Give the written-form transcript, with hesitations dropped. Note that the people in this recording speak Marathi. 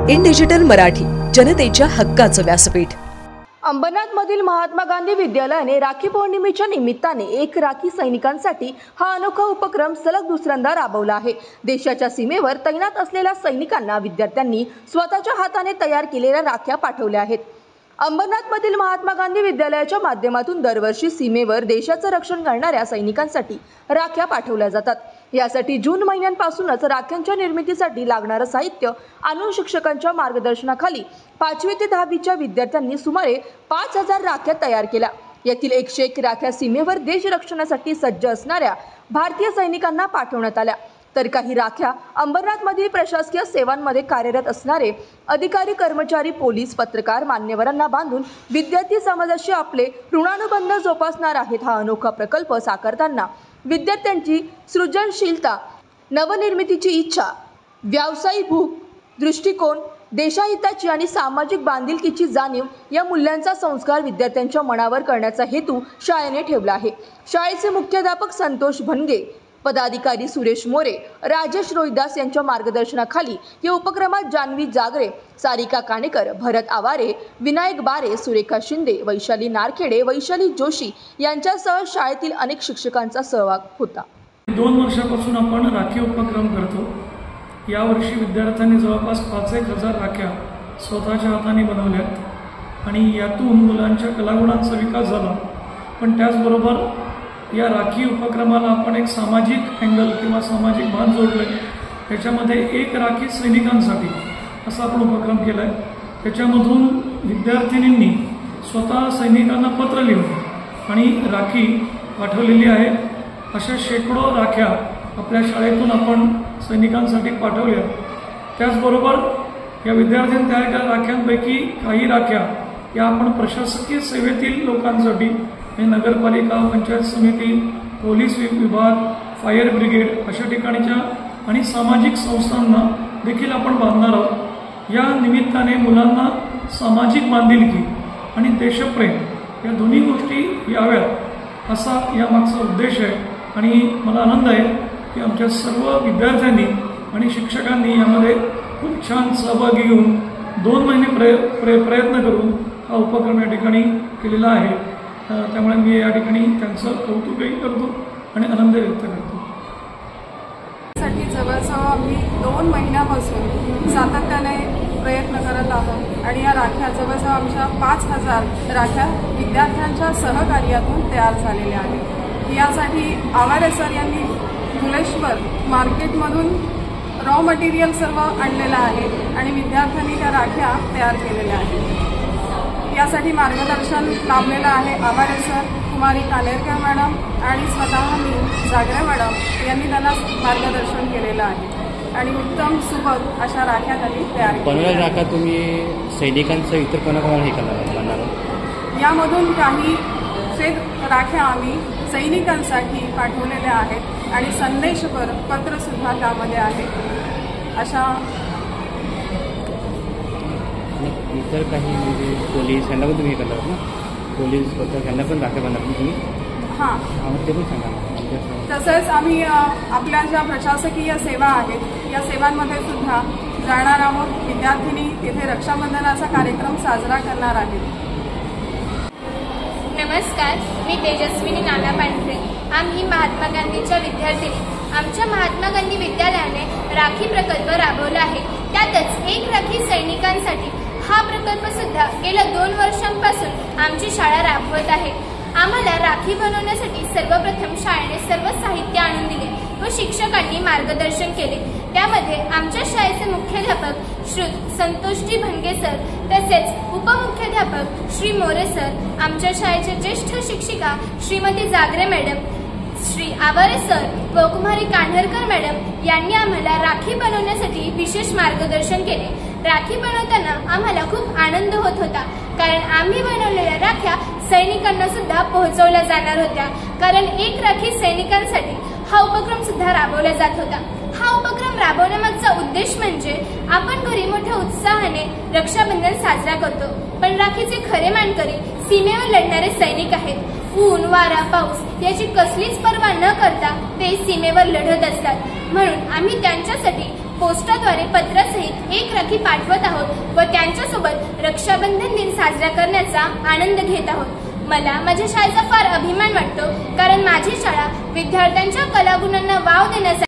इन डिजिटल मराठी, जनतेच्या हक्काचं व्यासपीठ। अंबरनाथमधील महात्मा गांधी विद्यालयाने राखी पौर्णिमेच्या निमित्ताने एक राखी सैनिकांसाठी हा अनोखा उपक्रम सलग दुसऱ्यांदा राबवला आहे। देशाच्या सीमेवर तैनात असलेल्या सैनिकांना विद्यार्थ्यांनी स्वतःच्या हाताने तयार केलेल्या राख्या पाठवल्या आहेत। अंबरनाथमधील महात्मा गांधी विद्यालयाच्या माध्यमातून दरवर्षी सीमेवर देशाचं रक्षण करणाऱ्या सैनिकांसाठी राख्या पाठवल्या जातात। यासाठी जून महिन्यापासूनच राख्यांच्या निर्मितीसाठी लागणारं साहित्य आणून शिक्षकांच्या मार्गदर्शनाखाली 5वी ते 10वीच्या विद्यार्थ्यांनी सुमारे 5000 राख्या तयार केल्या। यातील 101 राख्या सीमेवर देश रक्षणासाठी सज्ज असणाऱ्या भारतीय सैनिकांना पाठवण्यात आल्या, तर काही राख्या अंबरनाथमधील प्रशासकीय सेवांमध्ये कार्यरत असणारे अधिकारी, कर्मचारी, पोलीस, पत्रकार, मान्यवरांना बांधून विद्यार्थी समाजाशी आपले ऋणानुबंध जोपासणार आहेत। हा अनोखा प्रकल्प साकारताना विद्यार्थ्यांची सृजनशीलता, नवनिर्मितीची इच्छा, व्यावसायिक भूक, दृष्टिकोन, देशहिताची आणि सामाजिक बांधिलकीची जाणीव या मूल्यांचा संस्कार विद्यार्थ्यांच्या मनावर करण्याचा हेतू शाळेने ठेवला आहे। शाळेचे मुख्याध्यापक संतोष भनगे, पदाधिकारी सुरेश मोरे, राजेश रोहिदास यांच्या मार्गदर्शनाखाली या उपक्रमात जान्हवी जागरे, सारिका कानेकर, भरत आवारे, विनायक बारे, सुरेखा शिंदे, वैशाली नारखेडे, वैशाली जोशी यांच्यासह शाळेतील अनेक शिक्षकांचा सहभाग होता। 2 वर्षापासून आपण राखी उपक्रम करतो। यावर्षी विद्यार्थ्यांनी जवळपास 5,000 राख्या स्वतःच्या हाताने बनवल्यात आणि यातून मुलांच्या कलागुणांचा विकास झाला। पण त्याचबरोबर या राखी उपक्रमाला आपण एक सामाजिक अँगल किंवा सामाजिक भान जोडले। त्याच्यामध्ये एक राखी सैनिकांसाठी असा आपण उपक्रम केला आहे। त्याच्यामधून विद्यार्थिनींनी स्वतः सैनिकांना पत्र लिहून आणि राखी पाठवलेली आहे। अशा शेकडो राख्या आपल्या शाळेतून आपण सैनिकांसाठी पाठवल्या। त्याचबरोबर या विद्यार्थ्यांनी तयार केलेल्या राख्यांपैकी काही राख्या या आपण प्रशासकीय सेवेतील लोकांसाठी, नगरपालिका, पंचायत समिती, पोलीस विभाग, फायर ब्रिगेड अशा ठिकाणच्या आणि सामाजिक संस्थांना देखील आपण बांधणार आहोत। या निमित्ताने मुलांना सामाजिक बांधिलकी आणि देशप्रेम या दोन्ही गोष्टी याव्यात असा यामागचा उद्देश आहे। आणि मला आनंद आहे की आमच्या सर्व विद्यार्थ्यांनी आणि शिक्षकांनी यामध्ये खूप छान सहभागी घेऊन 2 महिने प्रयत्न करून हा उपक्रम या ठिकाणी केलेला आहे। त्यामुळे मी या ठिकाणी त्यांचं कौतुकही करतो आणि आनंद व्यक्त करतो। साठी जवळजवळ आम्ही 2 महिन्यापासून सातत्याने प्रयत्न करत आहोत आणि या राख्या जवळजवळ आमच्या 5000 राख्या विद्यार्थ्यांच्या सहकार्यातून तयार झालेल्या आहेत। यासाठी आवारे सर यांनी मुलेश्वर मार्केटमधून रॉ मटेरियल सर्व आणलेलं आहे आणि विद्यार्थ्यांनी त्या राख्या तयार केलेल्या आहेत। यासाठी मार्गदर्शन लाभलेलं आहे आवारे सर, कुमारी कानेरकर मॅडम आणि स्वतः मी जागरे मॅडम यांनी त्यांना मार्गदर्शन केलेलं आहे आणि उत्तम सुबक अशा राख्या त्यांनी तयार केल्या। राख्या तुम्ही सैनिकांचं इतर कोणाकोणाला हे करणार? यामधून काही राख्या आम्ही सैनिकांसाठी पाठवलेल्या आहेत आणि संदेश पत्र सुद्धा त्यामध्ये आहे। अशा इतर काही म्हणजे पोलीस यांना पण तुम्ही करणार ना? पोलीस पत्र यांना पण राख्या बनवणार तुम्ही? हां, ते पण सांगा। तसंच आम्ही आपल्या ज्या प्रशासकीय सेवा आहेत या सेवांमध्ये सुद्धा जाणार आहोत। विद्यार्थिनी तिथे रक्षाबंधनाचा कार्यक्रम साजरा करणार आहेत। नमस्कार, मी तेजस्विनी नाना पांढरे। आम्ही महात्मा गांधीच्या विद्यार्थिनी आमच्या महात्मा गांधी विद्यालयाने राखी प्रकल्प राबवला आहे। त्यातच एक राखी सैनिकांसाठी हा प्रकल्प सुद्धा गेल्या 2 वर्षांपासून आमची शाळा राबवत आहे। आम्हाला राखी बनवण्यासाठी सर्वप्रथम शाळेने सर्व साहित्य आणून दिले व शिक्षकांनी मार्गदर्शन केले। त्यामध्ये आमच्या शाळेचे मुख्याध्यापक श्री संतोषजी भनगे सर, तसेच उपमुख्याध्यापक श्री मोरे सर, आमच्या शाळेचे ज्येष्ठ शिक्षिका श्रीमती जागरे मॅडम, श्री आवारे सर व कुमारी कान्हरकर मॅडम यांनी आम्हाला राखी बनवण्यासाठी विशेष मार्गदर्शन केले। राखी बनवताना आम्हाला खूप आनंद होत होता, कारण आम्ही बनवलेल्या राख्या सैनिकांना सुद्धा पोहोचवल्या जाणार होत्या। कारण एक राखी सैनिकांसाठी हा उपक्रम सुद्धा राबवला जात होता। हा उपक्रम राबवण्यामागचा उद्देश म्हणजे आपण घरी मोठ्या उत्साहाने रक्षाबंधन साजरा करतो, पण राखीचे खरे मानकरी सीमेवर लढणारे सैनिक आहेत। ऊन, वारा, पाऊस याची कसलीच पर्वा न करता ते सीमेवर लढत असतात। म्हणून आम्ही त्यांच्यासाठी पोस्टाद्वारे पत्रासहित एक राखी पाठवत आहोत व त्यांच्यासोबत रक्षाबंधन दिन साजरा करण्याचा आनंद घेत आहोत। मला माझ्या शाळेचा फार अभिमान वाटतो, कारण माझी शाळा विद्यार्थ्यांच्या कलागुणांना वाव देण्यासाठी